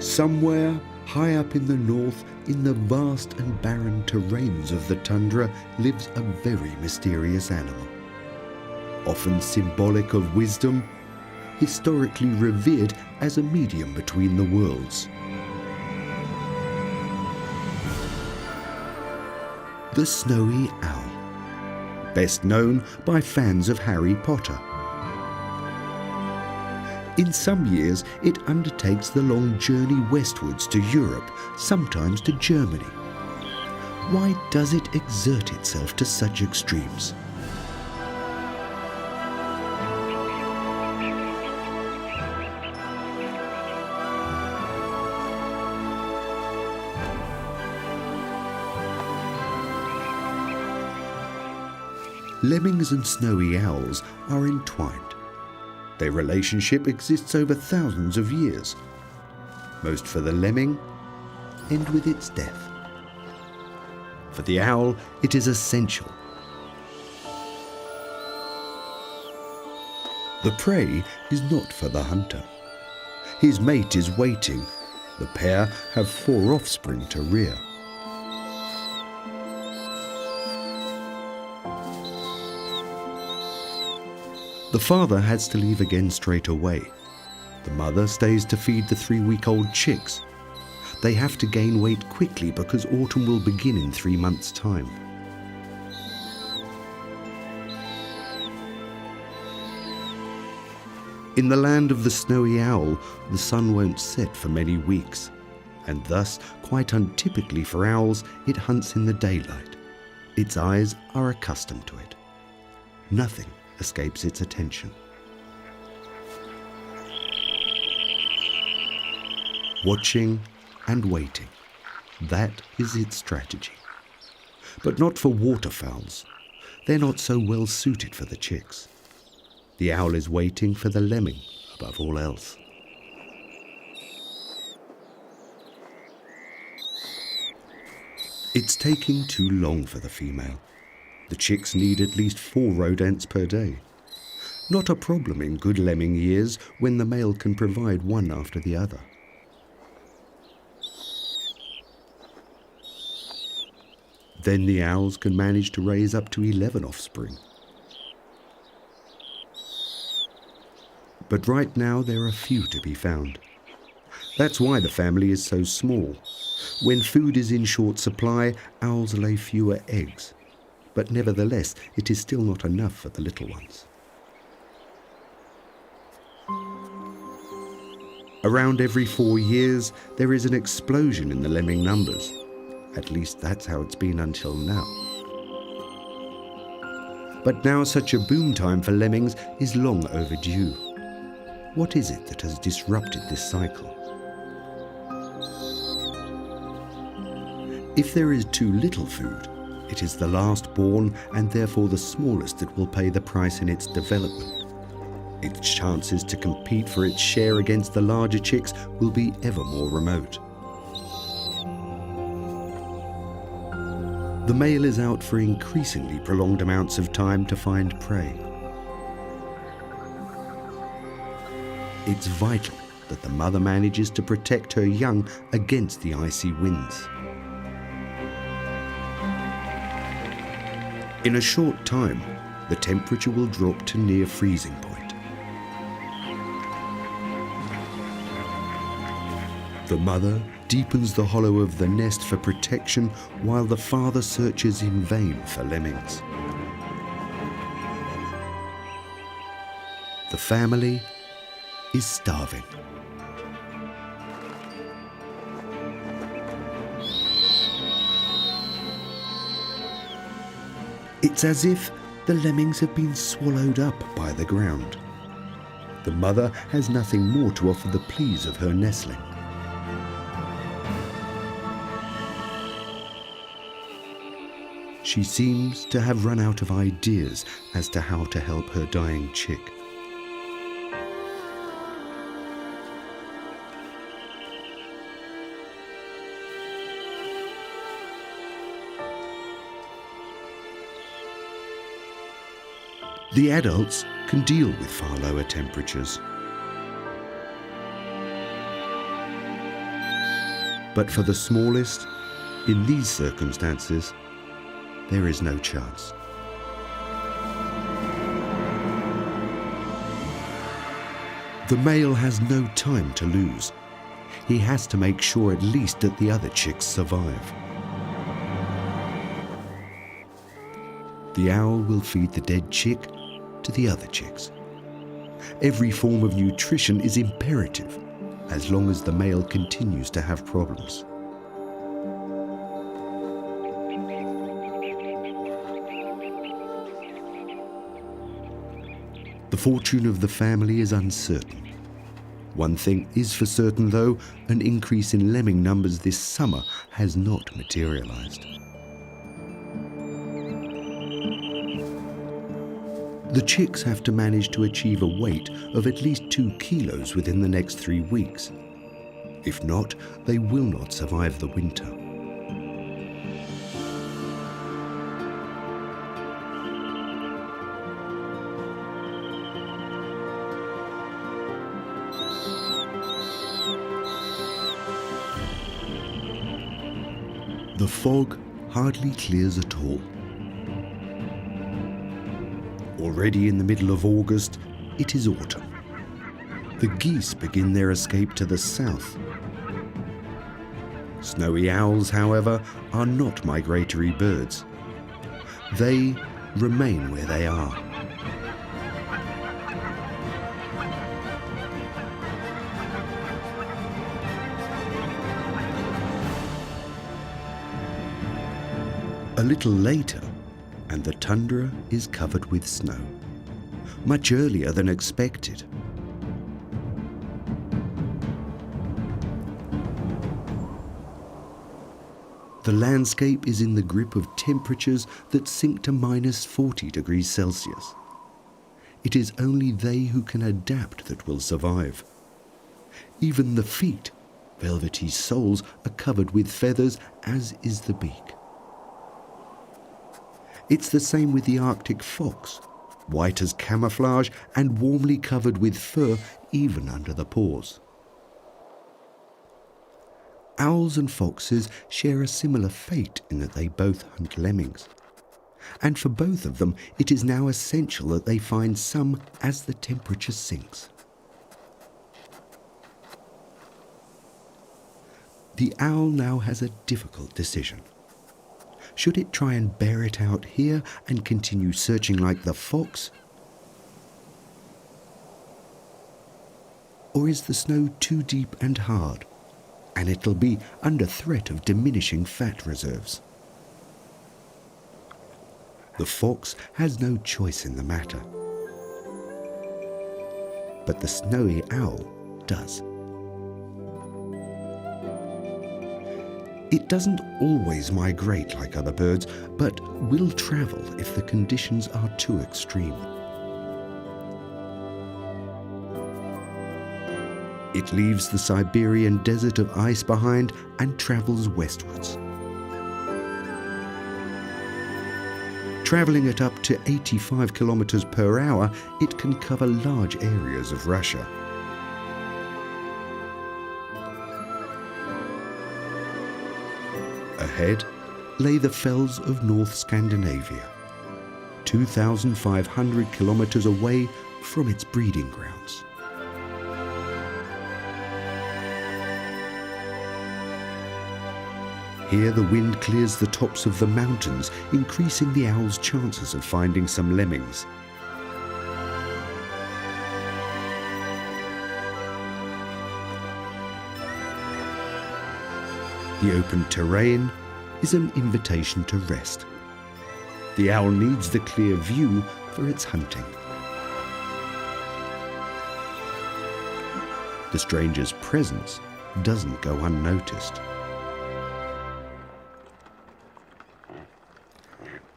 Somewhere high up in the north, in the vast and barren terrains of the tundra, lives a very mysterious animal. Often symbolic of wisdom, historically revered as a medium between the worlds. The snowy owl, best known by fans of Harry Potter. In some years, it undertakes the long journey westwards to Europe, sometimes to Germany. Why does it exert itself to such extremes? Lemmings and snowy owls are entwined. Their relationship exists over thousands of years. Most for the lemming, end with its death. For the owl, it is essential. The prey is not for the hunter. His mate is waiting. The pair have 4 offspring to rear. The father has to leave again straight away. The mother stays to feed the 3-week-old chicks. They have to gain weight quickly because autumn will begin in 3 months' time. In the land of the snowy owl, the sun won't set for many weeks, and thus, quite untypically for owls, it hunts in the daylight. Its eyes are accustomed to it. Nothing escapes its attention. Watching and waiting, that is its strategy. But not for waterfowls. They're not so well suited for the chicks. The owl is waiting for the lemming above all else. It's taking too long for the female. The chicks need at least 4 rodents per day. Not a problem in good lemming years when the male can provide one after the other. Then the owls can manage to raise up to 11 offspring. But right now there are few to be found. That's why the family is so small. When food is in short supply, owls lay fewer eggs. But nevertheless, it is still not enough for the little ones. Around every 4 years, there is an explosion in the lemming numbers. At least that's how it's been until now. But now such a boom time for lemmings is long overdue. What is it that has disrupted this cycle? If there is too little food, it is the last born and therefore the smallest that will pay the price in its development. Its chances to compete for its share against the larger chicks will be ever more remote. The male is out for increasingly prolonged amounts of time to find prey. It's vital that the mother manages to protect her young against the icy winds. In a short time, the temperature will drop to near freezing point. The mother deepens the hollow of the nest for protection while the father searches in vain for lemmings. The family is starving. It's as if the lemmings have been swallowed up by the ground. The mother has nothing more to offer the pleas of her nestling. She seems to have run out of ideas as to how to help her dying chick. The adults can deal with far lower temperatures. But for the smallest, in these circumstances, there is no chance. The male has no time to lose. He has to make sure at least that the other chicks survive. The owl will feed the dead chick to the other chicks. Every form of nutrition is imperative as long as the male continues to have problems. The fortune of the family is uncertain. One thing is for certain, though, an increase in lemming numbers this summer has not materialized. The chicks have to manage to achieve a weight of at least 2 kilos within the next 3 weeks. If not, they will not survive the winter. The fog hardly clears at all. Already in the middle of August, it is autumn. The geese begin their escape to the south. Snowy owls, however, are not migratory birds. They remain where they are. A little later, and the tundra is covered with snow, much earlier than expected. The landscape is in the grip of temperatures that sink to -40 degrees Celsius. It is only they who can adapt that will survive. Even the feet, velvety soles, are covered with feathers, as is the beak. It's the same with the Arctic fox, white as camouflage and warmly covered with fur even under the paws. Owls and foxes share a similar fate in that they both hunt lemmings. And for both of them, it is now essential that they find some as the temperature sinks. The owl now has a difficult decision. Should it try and bear it out here and continue searching like the fox? Or is the snow too deep and hard, and it'll be under threat of diminishing fat reserves? The fox has no choice in the matter, but the snowy owl does. It doesn't always migrate like other birds, but will travel if the conditions are too extreme. It leaves the Siberian desert of ice behind and travels westwards. Traveling at up to 85 kilometers per hour, it can cover large areas of Russia. Ahead lay the fells of North Scandinavia, 2,500 kilometers away from its breeding grounds. Here the wind clears the tops of the mountains, increasing the owl's chances of finding some lemmings. The open terrain is an invitation to rest. The owl needs the clear view for its hunting. The stranger's presence doesn't go unnoticed.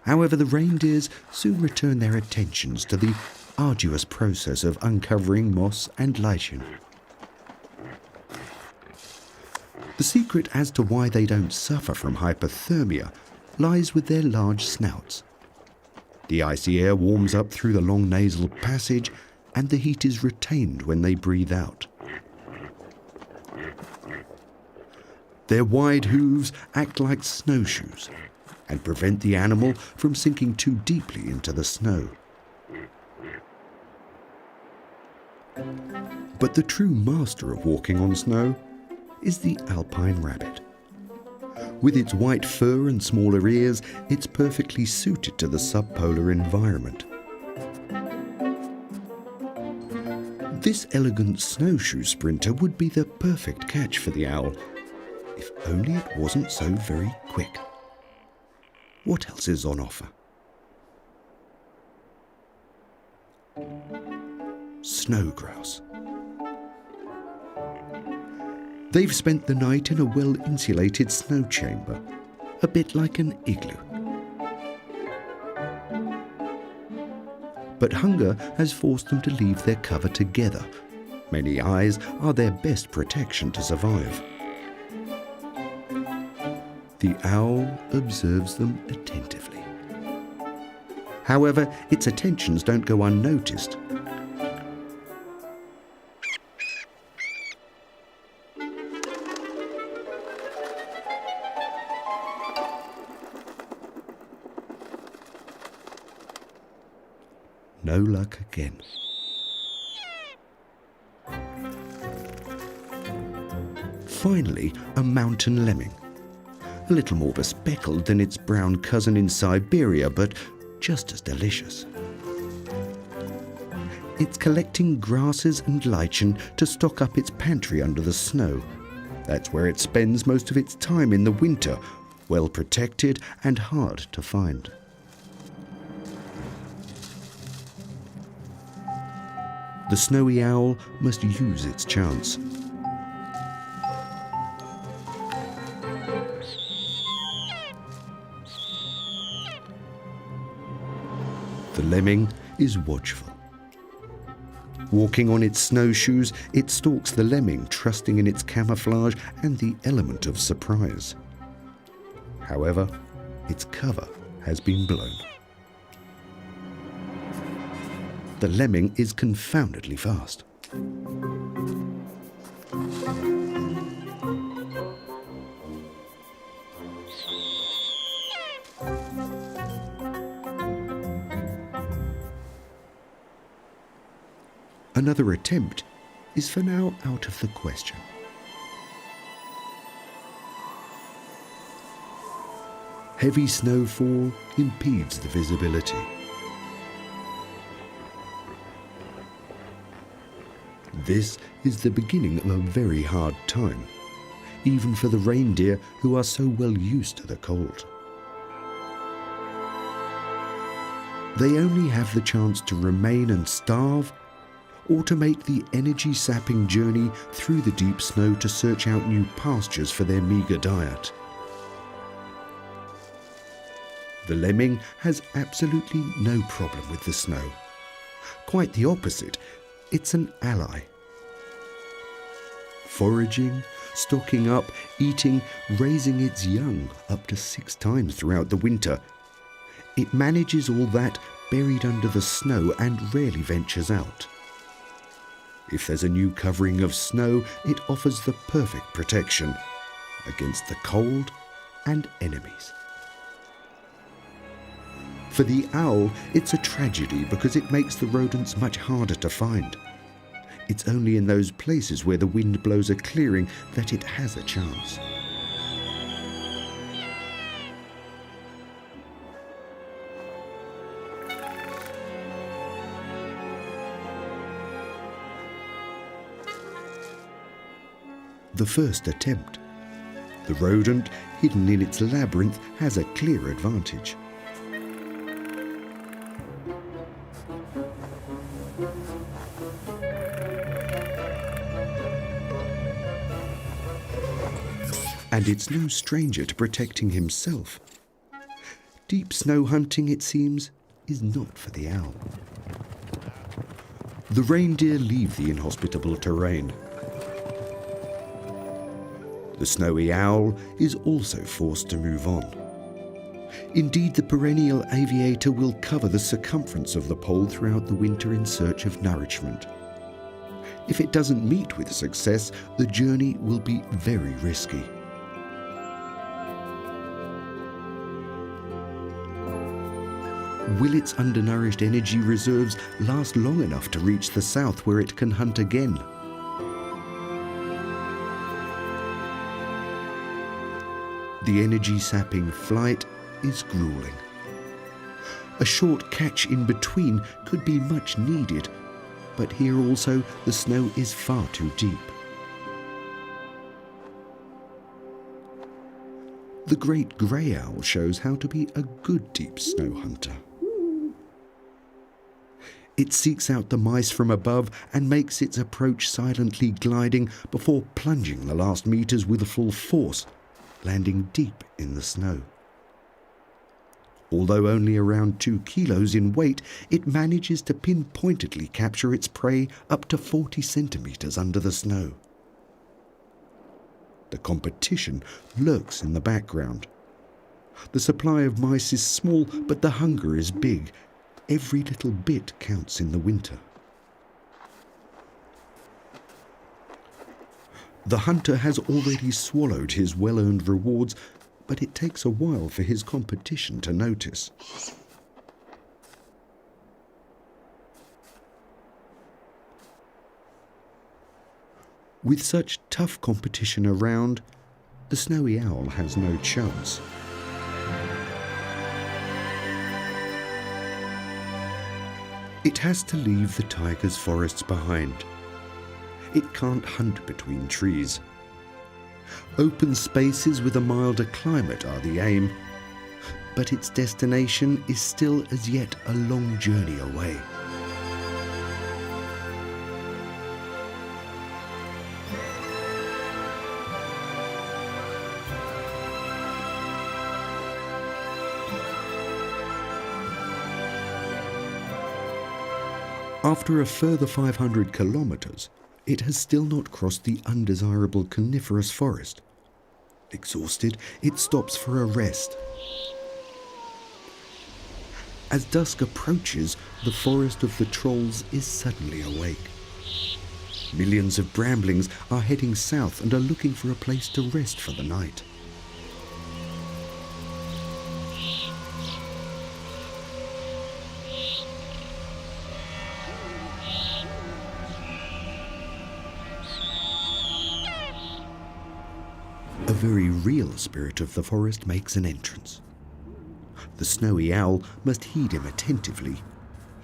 However, the reindeers soon return their attentions to the arduous process of uncovering moss and lichen. The secret as to why they don't suffer from hypothermia lies with their large snouts. The icy air warms up through the long nasal passage, and the heat is retained when they breathe out. Their wide hooves act like snowshoes and prevent the animal from sinking too deeply into the snow. But the true master of walking on snow is the alpine rabbit. With its white fur and smaller ears, it's perfectly suited to the subpolar environment. This elegant snowshoe sprinter would be the perfect catch for the owl, if only it wasn't so very quick. What else is on offer? Snow grouse. They've spent the night in a well-insulated snow chamber, a bit like an igloo. But hunger has forced them to leave their cover together. Many eyes are their best protection to survive. The owl observes them attentively. However, its attentions don't go unnoticed. No luck again. Finally, a mountain lemming. A little more bespectacled than its brown cousin in Siberia, but just as delicious. It's collecting grasses and lichen to stock up its pantry under the snow. That's where it spends most of its time in the winter, well protected and hard to find. The snowy owl must use its chance. The lemming is watchful. Walking on its snowshoes, it stalks the lemming, trusting in its camouflage and the element of surprise. However, its cover has been blown. The lemming is confoundedly fast. Another attempt is for now out of the question. Heavy snowfall impedes the visibility. This is the beginning of a very hard time, even for the reindeer who are so well used to the cold. They only have the chance to remain and starve, or to make the energy-sapping journey through the deep snow to search out new pastures for their meager diet. The lemming has absolutely no problem with the snow. Quite the opposite, it's an ally. Foraging, stocking up, eating, raising its young up to 6 times throughout the winter. It manages all that buried under the snow and rarely ventures out. If there's a new covering of snow, it offers the perfect protection against the cold and enemies. For the owl, it's a tragedy because it makes the rodents much harder to find. It's only in those places where the wind blows a clearing that it has a chance. The first attempt. The rodent, hidden in its labyrinth, has a clear advantage. And it's no stranger to protecting himself. Deep snow hunting, it seems, is not for the owl. The reindeer leave the inhospitable terrain. The snowy owl is also forced to move on. Indeed, the perennial aviator will cover the circumference of the pole throughout the winter in search of nourishment. If it doesn't meet with success, the journey will be very risky. Will its undernourished energy reserves last long enough to reach the south where it can hunt again? The energy-sapping flight is grueling. A short catch in between could be much needed, but here also the snow is far too deep. The great grey owl shows how to be a good deep snow hunter. It seeks out the mice from above and makes its approach silently gliding before plunging the last meters with full force, landing deep in the snow. Although only around 2 kilos in weight, it manages to pinpointedly capture its prey up to 40 centimeters under the snow. The competition lurks in the background. The supply of mice is small, but the hunger is big. Every little bit counts in the winter. The hunter has already swallowed his well-earned rewards, but it takes a while for his competition to notice. With such tough competition around, the snowy owl has no chance. It has to leave the tiger's forests behind. It can't hunt between trees. Open spaces with a milder climate are the aim, but its destination is still as yet a long journey away. After a further 500 kilometers, it has still not crossed the undesirable coniferous forest. Exhausted, it stops for a rest. As dusk approaches, the forest of the trolls is suddenly awake. Millions of bramblings are heading south and are looking for a place to rest for the night. A very real spirit of the forest makes an entrance. The snowy owl must heed him attentively.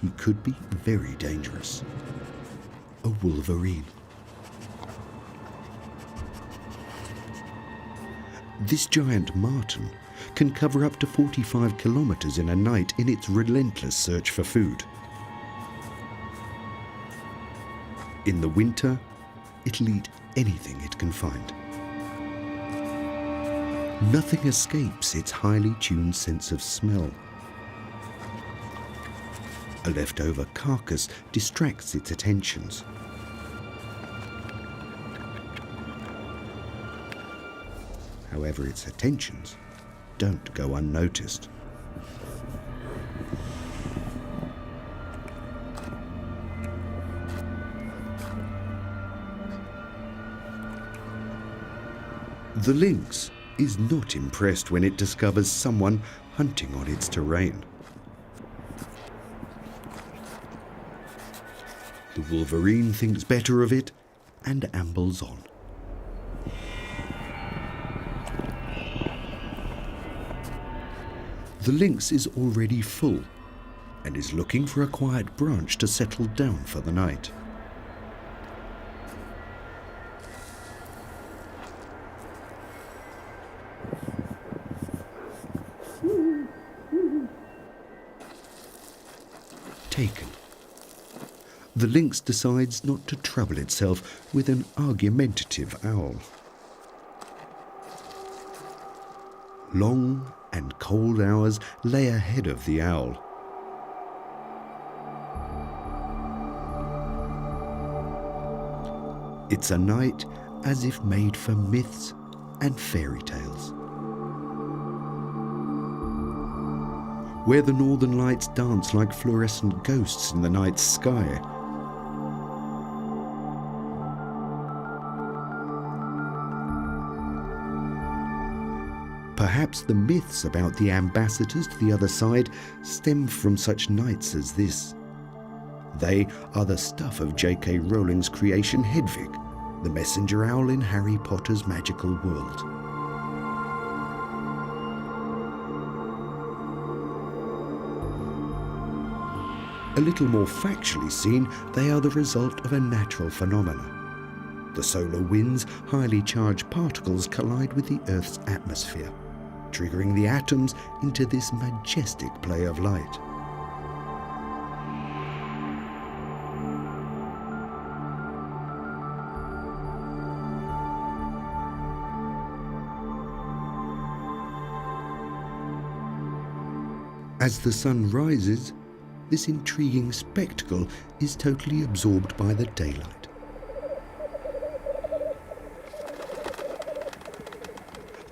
He could be very dangerous. A wolverine. This giant marten can cover up to 45 kilometers in a night in its relentless search for food. In the winter, it'll eat anything it can find. Nothing escapes its highly tuned sense of smell. A leftover carcass distracts its attentions. However, its attentions don't go unnoticed. The lynx is not impressed when it discovers someone hunting on its terrain. The wolverine thinks better of it and ambles on. The lynx is already full and is looking for a quiet branch to settle down for the night. Taken. The lynx decides not to trouble itself with an argumentative owl. Long and cold hours lay ahead of the owl. It's a night as if made for myths and fairy tales, where the northern lights dance like fluorescent ghosts in the night sky. Perhaps the myths about the ambassadors to the other side stem from such nights as this. They are the stuff of J.K. Rowling's creation Hedwig, the messenger owl in Harry Potter's magical world. A little more factually seen, they are the result of a natural phenomenon. The solar wind's highly charged particles collide with the Earth's atmosphere, triggering the atoms into this majestic play of light. As the sun rises, this intriguing spectacle is totally absorbed by the daylight.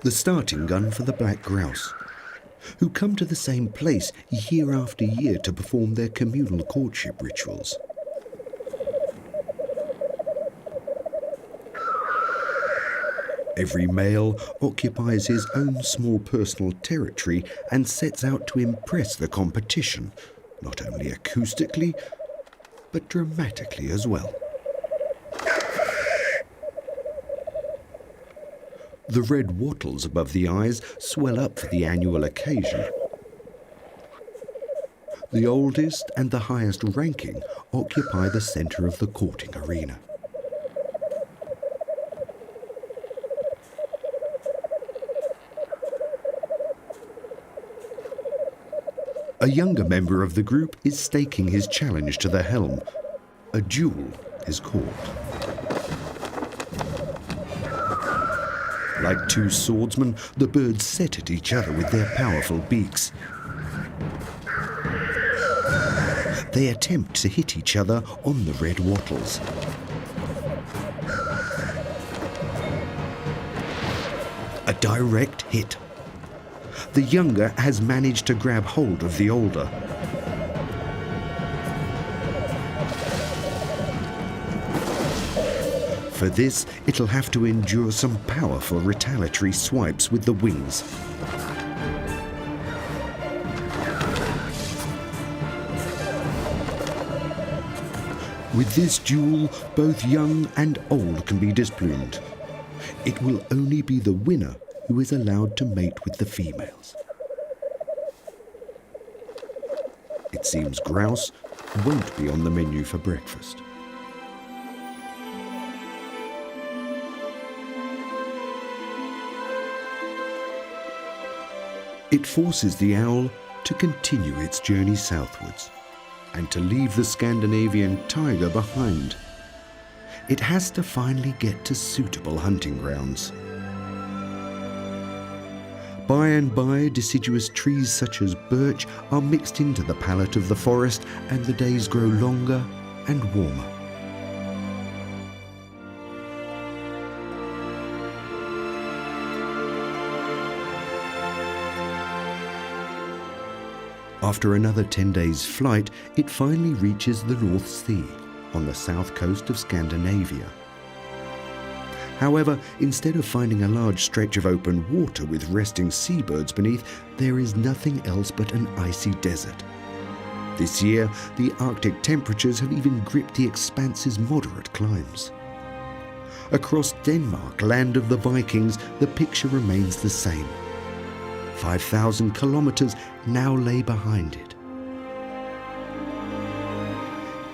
The starting gun for the black grouse, who come to the same place year after year to perform their communal courtship rituals. Every male occupies his own small personal territory and sets out to impress the competition, not only acoustically, but dramatically as well. The red wattles above the eyes swell up for the annual occasion. The oldest and the highest ranking occupy the centre of the courting arena. A younger member of the group is staking his challenge to the helm. A duel is called. Like two swordsmen, the birds set at each other with their powerful beaks. They attempt to hit each other on the red wattles. A direct hit. The younger has managed to grab hold of the older. For this, it'll have to endure some powerful retaliatory swipes with the wings. With this duel, both young and old can be displumed. It will only be the winner who is allowed to mate with the females. It seems grouse won't be on the menu for breakfast. It forces the owl to continue its journey southwards and to leave the Scandinavian tiger behind. It has to finally get to suitable hunting grounds. By and by, deciduous trees such as birch are mixed into the palette of the forest, and the days grow longer and warmer. After another 10 days' flight, it finally reaches the North Sea on the south coast of Scandinavia. However, instead of finding a large stretch of open water with resting seabirds beneath, there is nothing else but an icy desert. This year, the Arctic temperatures have even gripped the expanse's moderate climbs. Across Denmark, land of the Vikings, the picture remains the same. 5,000 kilometers now lay behind it.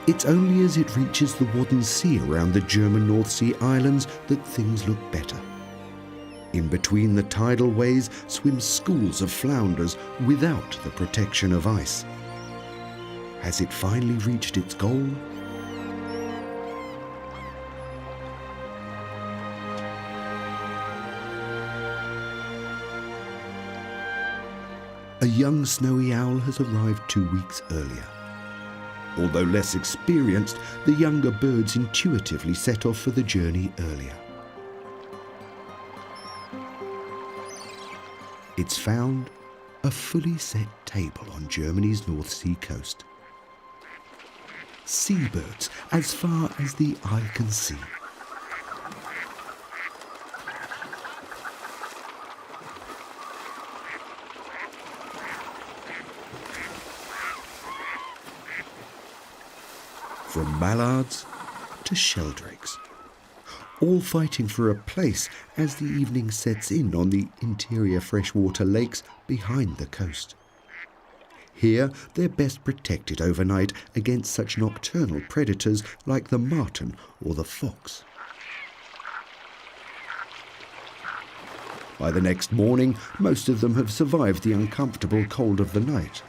It's only as it reaches the Wadden Sea around the German North Sea islands that things look better. In between the tidal ways swim schools of flounders without the protection of ice. Has it finally reached its goal? A young snowy owl has arrived 2 weeks earlier. Although less experienced, the younger birds intuitively set off for the journey earlier. It's found a fully set table on Germany's North Sea coast. Seabirds as far as the eye can see. from mallards to sheldrakes, all fighting for a place as the evening sets in on the interior freshwater lakes behind the coast. Here they're best protected overnight against such nocturnal predators like the marten or the fox. By the next morning, most of them have survived the uncomfortable cold of the night,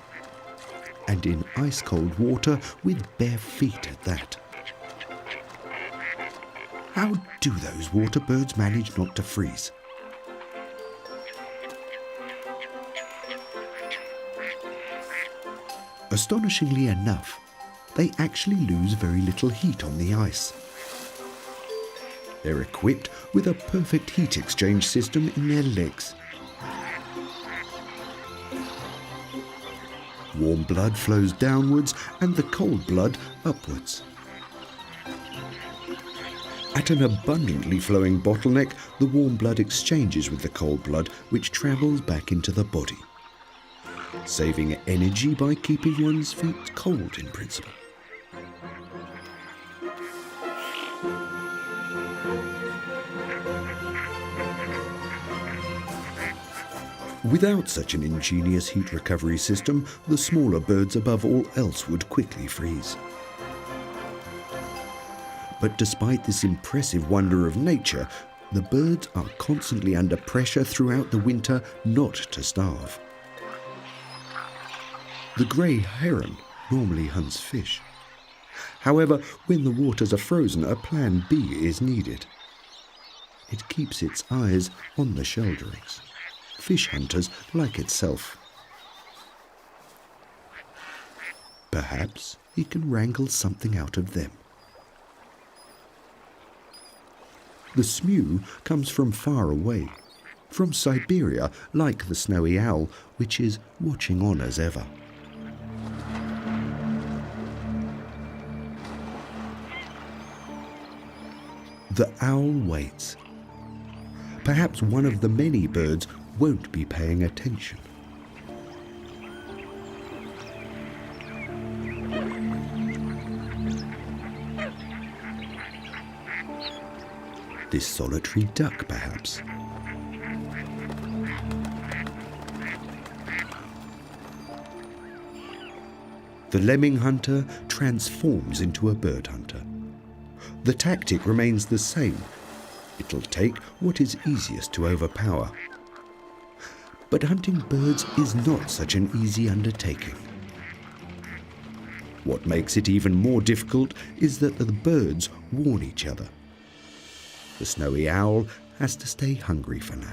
and in ice-cold water with bare feet at that. How do those water birds manage not to freeze? Astonishingly enough, they actually lose very little heat on the ice. They're equipped with a perfect heat exchange system in their legs. Warm blood flows downwards and the cold blood upwards. At an abundantly flowing bottleneck, the warm blood exchanges with the cold blood, which travels back into the body, saving energy by keeping one's feet cold in principle. Without such an ingenious heat recovery system, the smaller birds above all else would quickly freeze. But despite this impressive wonder of nature, the birds are constantly under pressure throughout the winter not to starve. The grey heron normally hunts fish. However, when the waters are frozen, a plan B is needed. It keeps its eyes on the sheldrakes, fish hunters like itself. Perhaps he can wrangle something out of them. The smew comes from far away, from Siberia, like the snowy owl, which is watching on as ever. The owl waits. Perhaps one of the many birds won't be paying attention. This solitary duck, perhaps. The lemming hunter transforms into a bird hunter. The tactic remains the same. It'll take what is easiest to overpower. But hunting birds is not such an easy undertaking. What makes it even more difficult is that the birds warn each other. The snowy owl has to stay hungry for now.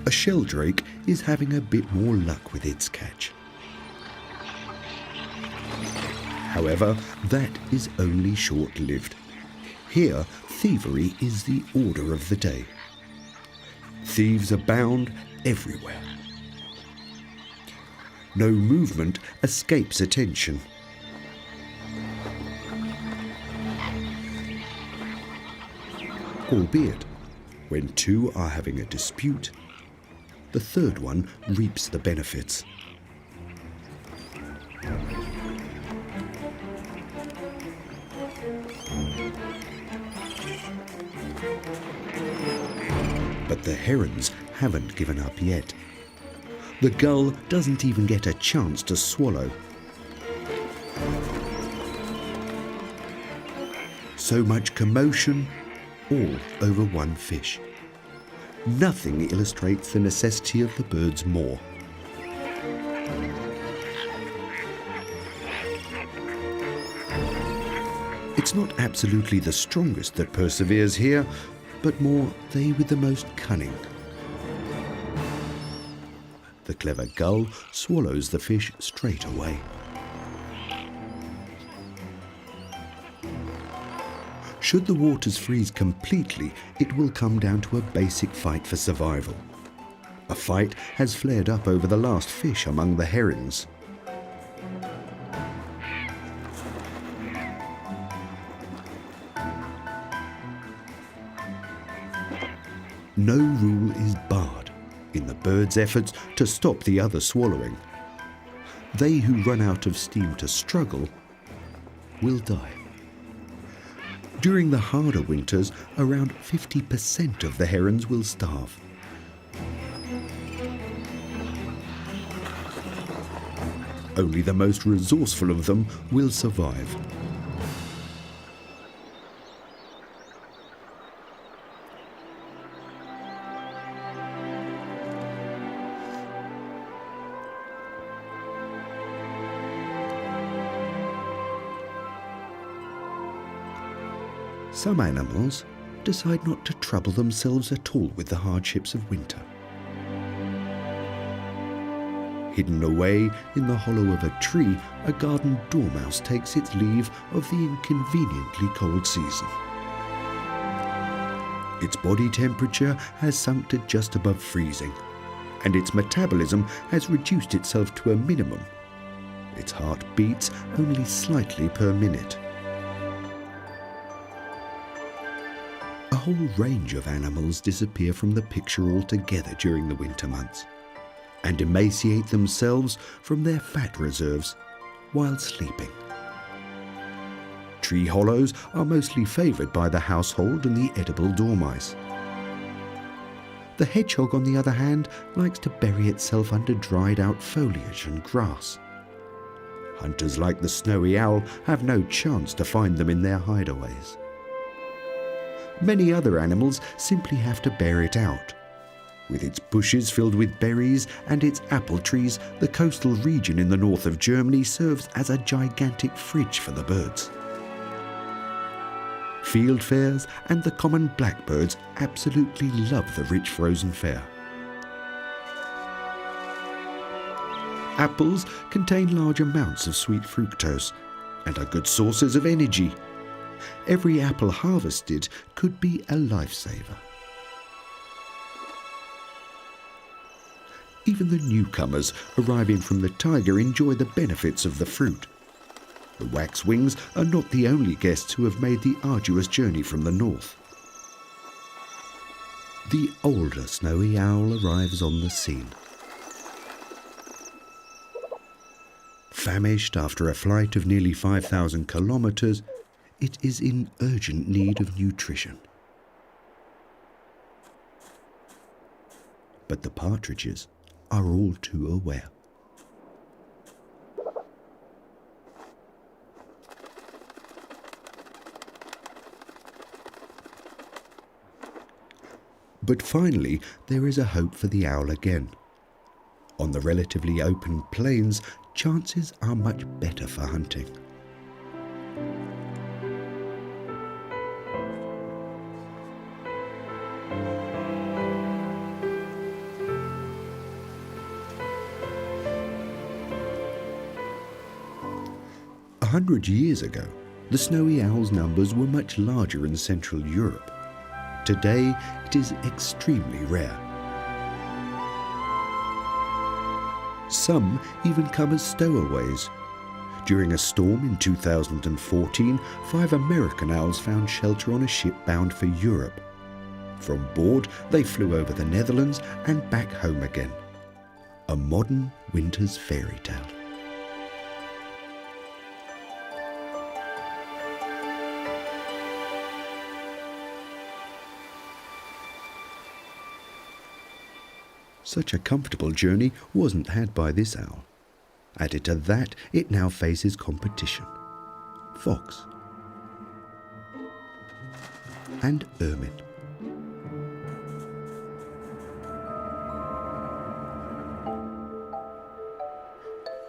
A sheldrake is having a bit more luck with its catch. However, that is only short-lived. Here, thievery is the order of the day. Thieves abound everywhere. No movement escapes attention. Albeit, when two are having a dispute, the third one reaps the benefits. But the herons haven't given up yet. The gull doesn't even get a chance to swallow. So much commotion, all over one fish. Nothing illustrates the necessity of the birds more. It's not absolutely the strongest that perseveres here, but more they with the most cunning. The clever gull swallows the fish straight away. Should the waters freeze completely, it will come down to a basic fight for survival. A fight has flared up over the last fish among the herons. no rule is barred in the bird's efforts to stop the other swallowing. They who run out of steam to struggle will die. During the harder winters, around 50% of the herons will starve. Only the most resourceful of them will survive. Some animals decide not to trouble themselves at all with the hardships of winter. Hidden away in the hollow of a tree, a garden dormouse takes its leave of the inconveniently cold season. Its body temperature has sunk to just above freezing, and its metabolism has reduced itself to a minimum. Its heart beats only slightly per minute. A whole range of animals disappear from the picture altogether during the winter months and emaciate themselves from their fat reserves while sleeping. Tree hollows are mostly favoured by the household and the edible dormice. The hedgehog, on the other hand, likes to bury itself under dried-out foliage and grass. Hunters like the snowy owl have no chance to find them in their hideaways. Many other animals simply have to bear it out. With its bushes filled with berries and its apple trees, the coastal region in the north of Germany serves as a gigantic fridge for the birds. Fieldfares and the common blackbirds absolutely love the rich frozen fare. Apples contain large amounts of sweet fructose and are good sources of energy. Every apple harvested could be a lifesaver. Even the newcomers arriving from the taiga enjoy the benefits of the fruit. The waxwings are not the only guests who have made the arduous journey from the north. The older snowy owl arrives on the scene. Famished after a flight of nearly 5,000 kilometers, it is in urgent need of nutrition. But the partridges are all too aware. But finally, there is a hope for the owl again. On the relatively open plains, chances are much better for hunting. A 100 years ago, the snowy owl's numbers were much larger in Central Europe. Today, it is extremely rare. Some even come as stowaways. During a storm in 2014, 5 American owls found shelter on a ship bound for Europe. From board, they flew over the Netherlands and back home again. A modern winter's fairy tale. Such a comfortable journey wasn't had by this owl. Added to that, it now faces competition. Fox and ermine.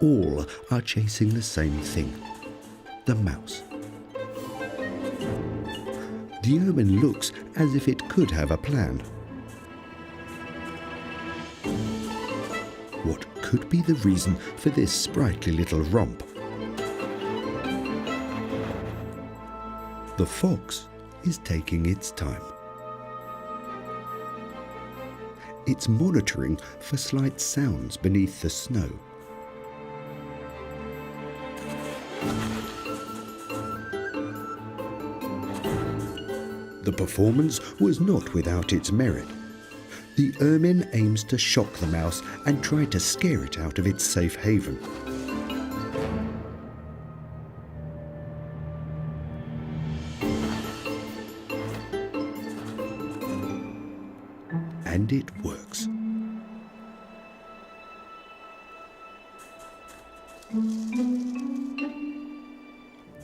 All are chasing the same thing, the mouse. The ermine looks as if it could have a plan. What could be the reason for this sprightly little romp? The fox is taking its time. It's monitoring for slight sounds beneath the snow. The performance was not without its merit. The ermine aims to shock the mouse and try to scare it out of its safe haven. And it works.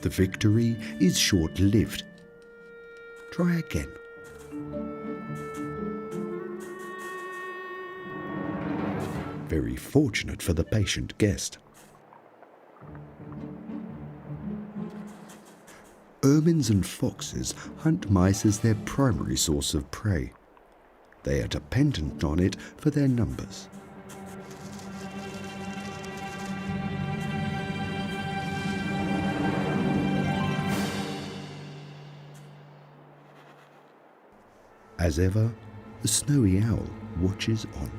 The victory is short-lived. Try again. Very fortunate for the patient guest. Ermines and foxes hunt mice as their primary source of prey. They are dependent on it for their numbers. As ever, the snowy owl watches on.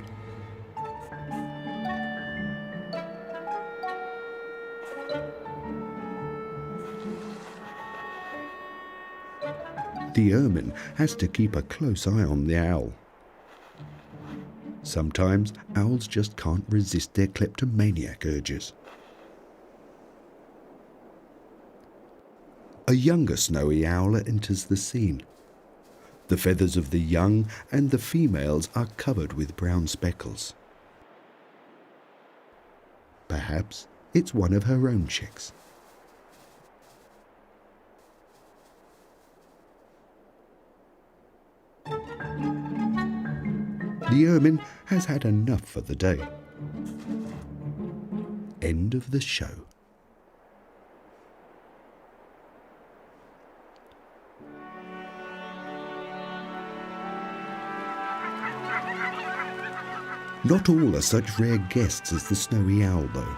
The ermine has to keep a close eye on the owl. Sometimes owls just can't resist their kleptomaniac urges. A younger snowy owl enters the scene. The feathers of the young and the females are covered with brown speckles. Perhaps it's one of her own chicks. The ermine has had enough for the day. End of the show. Not all are such rare guests as the snowy owl, though.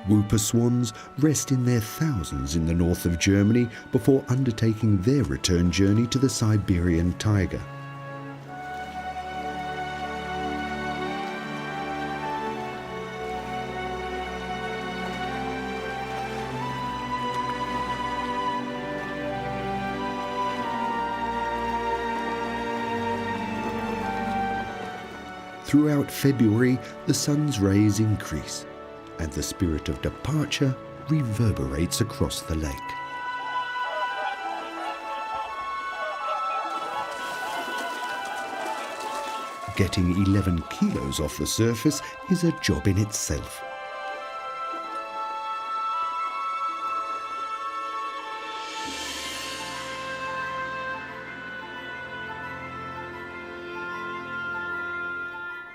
Whooper swans rest in their thousands in the north of Germany before undertaking their return journey to the Siberian taiga. Throughout February, the sun's rays increase, and the spirit of departure reverberates across the lake. Getting 11 kilos off the surface is a job in itself.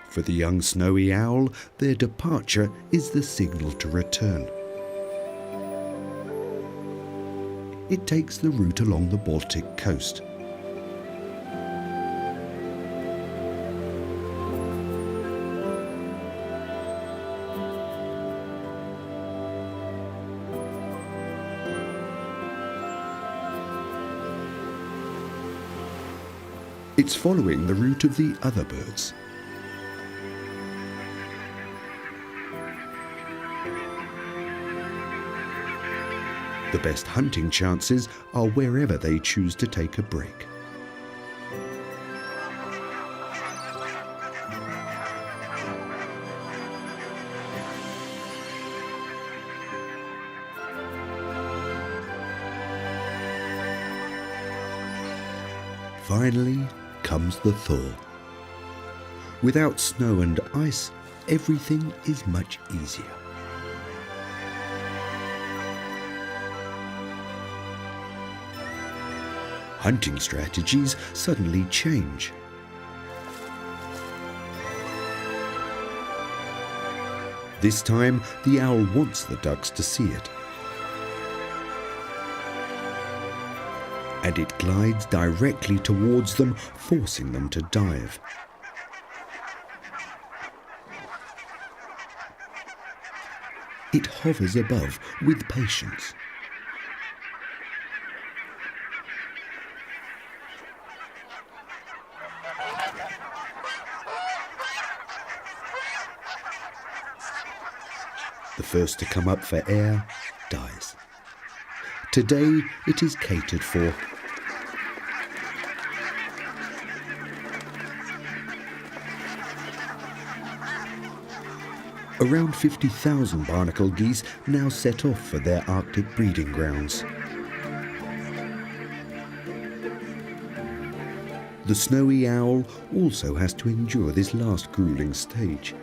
For the young snowy owl, their departure is the signal to return. It takes the route along the Baltic coast. It's following the route of the other birds. The best hunting chances are wherever they choose to take a break. Finally comes the thaw. Without snow and ice, everything is much easier. Hunting strategies suddenly change. This time, the owl wants the ducks to see it. And it glides directly towards them, forcing them to dive. It hovers above with patience. The first to come up for air dies. Today it is catered for. Around 50,000 barnacle geese now set off for their Arctic breeding grounds. The snowy owl also has to endure this last grueling stage.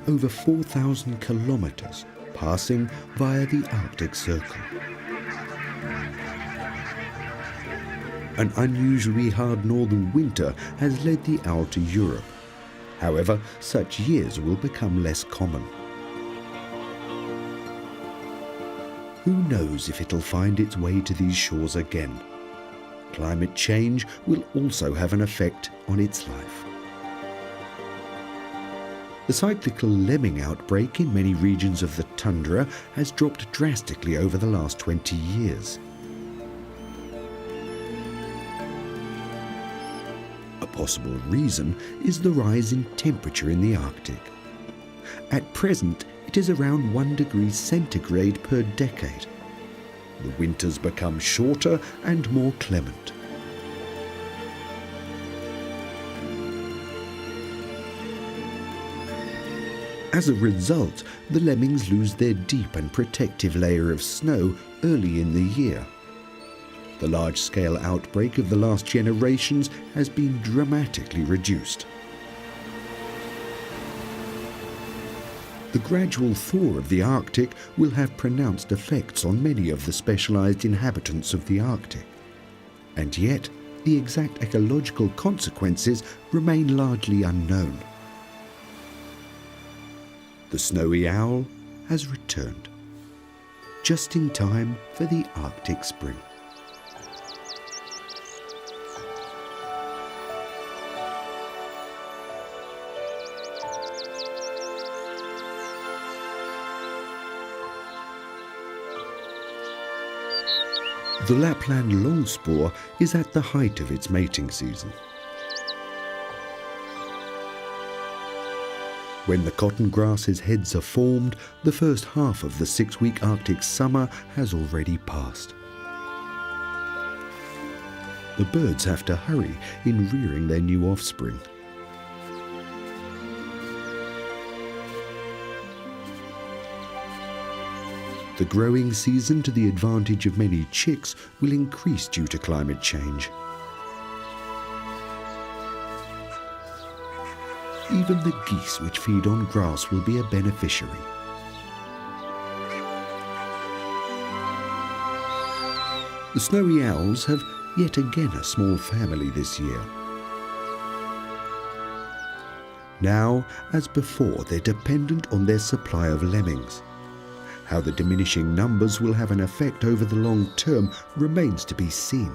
Over 4,000 kilometers passing via the Arctic Circle. An unusually hard northern winter has led the owl to Europe. However, such years will become less common. Who knows if it'll find its way to these shores again? Climate change will also have an effect on its life. The cyclical lemming outbreak in many regions of the tundra has dropped drastically over the last 20 years. A possible reason is the rise in temperature in the Arctic. At present, it is around 1 degree centigrade per decade. The winters become shorter and more clement. As a result, the lemmings lose their deep and protective layer of snow early in the year. The large-scale outbreak of the last generations has been dramatically reduced. The gradual thaw of the Arctic will have pronounced effects on many of the specialized inhabitants of the Arctic. And yet, the exact ecological consequences remain largely unknown. The snowy owl has returned, just in time for the Arctic spring. The Lapland longspur is at the height of its mating season. When the cotton grasses' heads are formed, the first half of the 6-week Arctic summer has already passed. The birds have to hurry in rearing their new offspring. The growing season, to the advantage of many chicks, will increase due to climate change. Even the geese which feed on grass will be a beneficiary. The snowy owls have yet again a small family this year. Now, as before, they're dependent on their supply of lemmings. How the diminishing numbers will have an effect over the long term remains to be seen.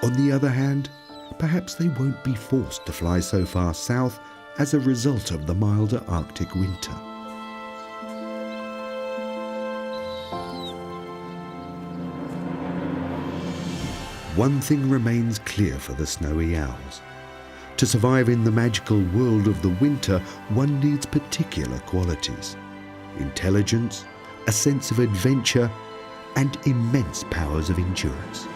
On the other hand, perhaps they won't be forced to fly so far south as a result of the milder Arctic winter. One thing remains clear for the snowy owls. To survive in the magical world of the winter, one needs particular qualities: intelligence, a sense of adventure, and immense powers of endurance.